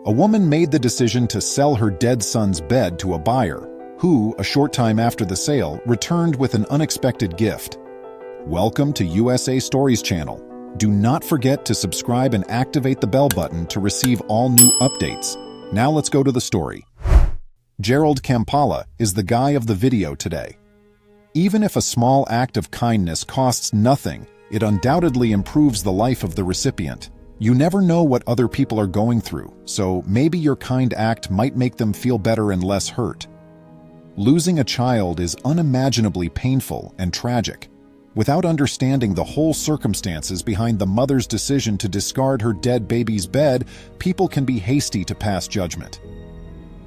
A woman made the decision to sell her dead son's bed to a buyer, who, a short time after the sale, returned with an unexpected gift. Welcome to USA Stories channel. Do not forget to subscribe and activate the bell button to receive all new updates. Now let's go to the story. Gerald Kampala is the guy of the video today. Even if a small act of kindness costs nothing, it undoubtedly improves the life of the recipient. You never know what other people are going through, so maybe your kind act might make them feel better and less hurt. Losing a child is unimaginably painful and tragic. Without understanding the whole circumstances behind the mother's decision to discard her dead baby's bed, people can be hasty to pass judgment.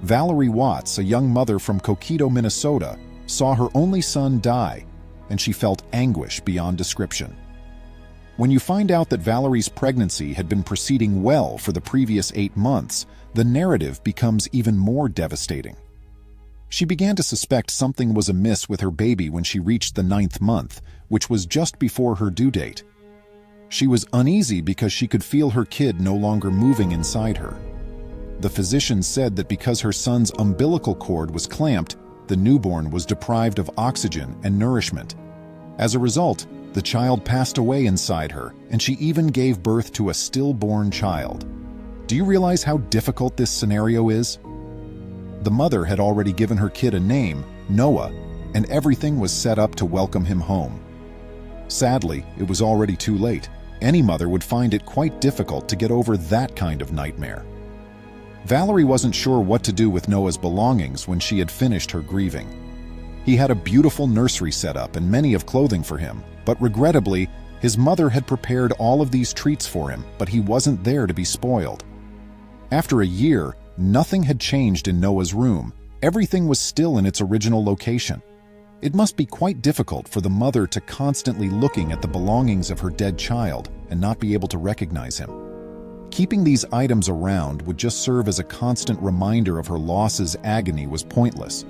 Valerie Watts, a young mother from Coquito, Minnesota, saw her only son die, and she felt anguish beyond description. When you find out that Valerie's pregnancy had been proceeding well for the previous 8 months, the narrative becomes even more devastating. She began to suspect something was amiss with her baby when she reached the 9th month, which was just before her due date. She was uneasy because she could feel her kid no longer moving inside her. The physician said that because her son's umbilical cord was clamped, the newborn was deprived of oxygen and nourishment. As a result, the child passed away inside her, and she even gave birth to a stillborn child. Do you realize how difficult this scenario is? The mother had already given her kid a name, Noah, and everything was set up to welcome him home. Sadly, it was already too late. Any mother would find it quite difficult to get over that kind of nightmare. Valerie wasn't sure what to do with Noah's belongings when she had finished her grieving. He had a beautiful nursery set up and many of clothing for him, but regrettably, his mother had prepared all of these treats for him, but he wasn't there to be spoiled. After a year, nothing had changed in Noah's room. Everything was still in its original location. It must be quite difficult for the mother to constantly looking at the belongings of her dead child and not be able to recognize him. Keeping these items around would just serve as a constant reminder of her loss's agony was pointless.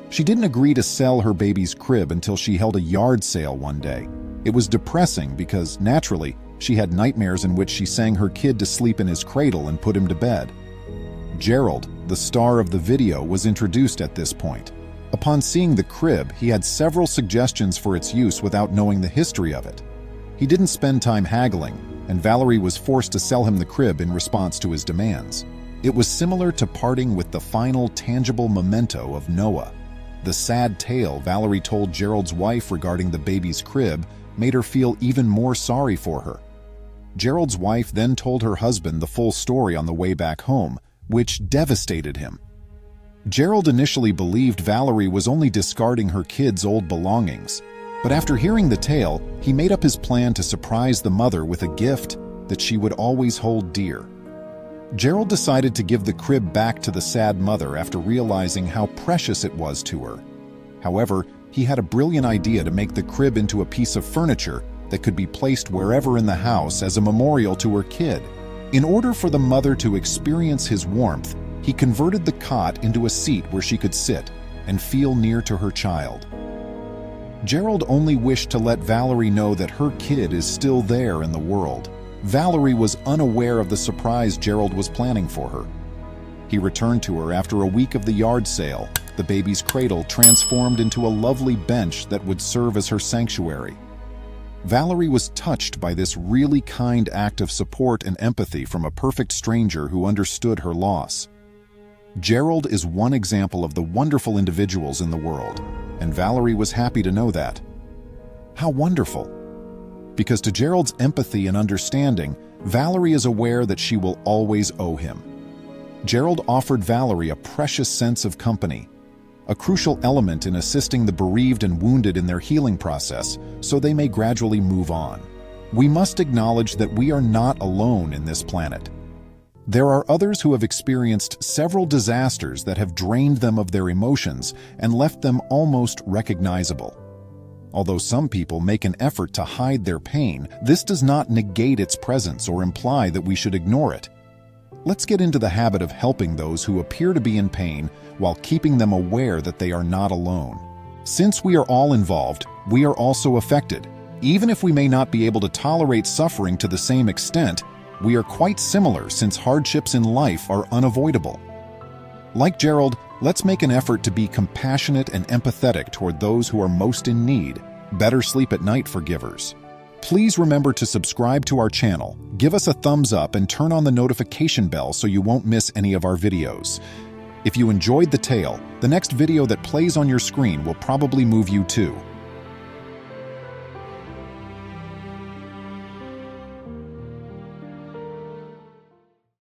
She didn't agree to sell her baby's crib until she held a yard sale one day. It was depressing because, naturally, she had nightmares in which she sang her kid to sleep in his cradle and put him to bed. Gerald, the star of the video, was introduced at this point. Upon seeing the crib, he had several suggestions for its use without knowing the history of it. He didn't spend time haggling, and Valerie was forced to sell him the crib in response to his demands. It was similar to parting with the final tangible memento of Noah. The sad tale Valerie told Gerald's wife regarding the baby's crib made her feel even more sorry for her. Gerald's wife then told her husband the full story on the way back home, which devastated him. Gerald initially believed Valerie was only discarding her kid's old belongings, but after hearing the tale, he made up his plan to surprise the mother with a gift that she would always hold dear. Gerald decided to give the crib back to the sad mother after realizing how precious it was to her. However, he had a brilliant idea to make the crib into a piece of furniture that could be placed wherever in the house as a memorial to her kid. In order for the mother to experience his warmth, he converted the cot into a seat where she could sit and feel near to her child. Gerald only wished to let Valerie know that her kid is still there in the world. Valerie was unaware of the surprise Gerald was planning for her. He returned to her after a week of the yard sale, the baby's cradle transformed into a lovely bench that would serve as her sanctuary. Valerie was touched by this really kind act of support and empathy from a perfect stranger who understood her loss. Gerald is one example of the wonderful individuals in the world, and Valerie was happy to know that. How wonderful! Because to Gerald's empathy and understanding, Valerie is aware that she will always owe him. Gerald offered Valerie a precious sense of company, a crucial element in assisting the bereaved and wounded in their healing process so they may gradually move on. We must acknowledge that we are not alone in this planet. There are others who have experienced several disasters that have drained them of their emotions and left them almost recognizable. Although some people make an effort to hide their pain, this does not negate its presence or imply that we should ignore it. Let's get into the habit of helping those who appear to be in pain while keeping them aware that they are not alone. Since we are all involved, we are also affected. Even if we may not be able to tolerate suffering to the same extent, We are quite similar since hardships in life are unavoidable. Like Gerald, let's make an effort to be compassionate and empathetic toward those who are most in need. Better sleep at night, forgivers. Please remember to subscribe to our channel, give us a thumbs up, and turn on the notification bell so you won't miss any of our videos. If you enjoyed the tale, the next video that plays on your screen will probably move you too.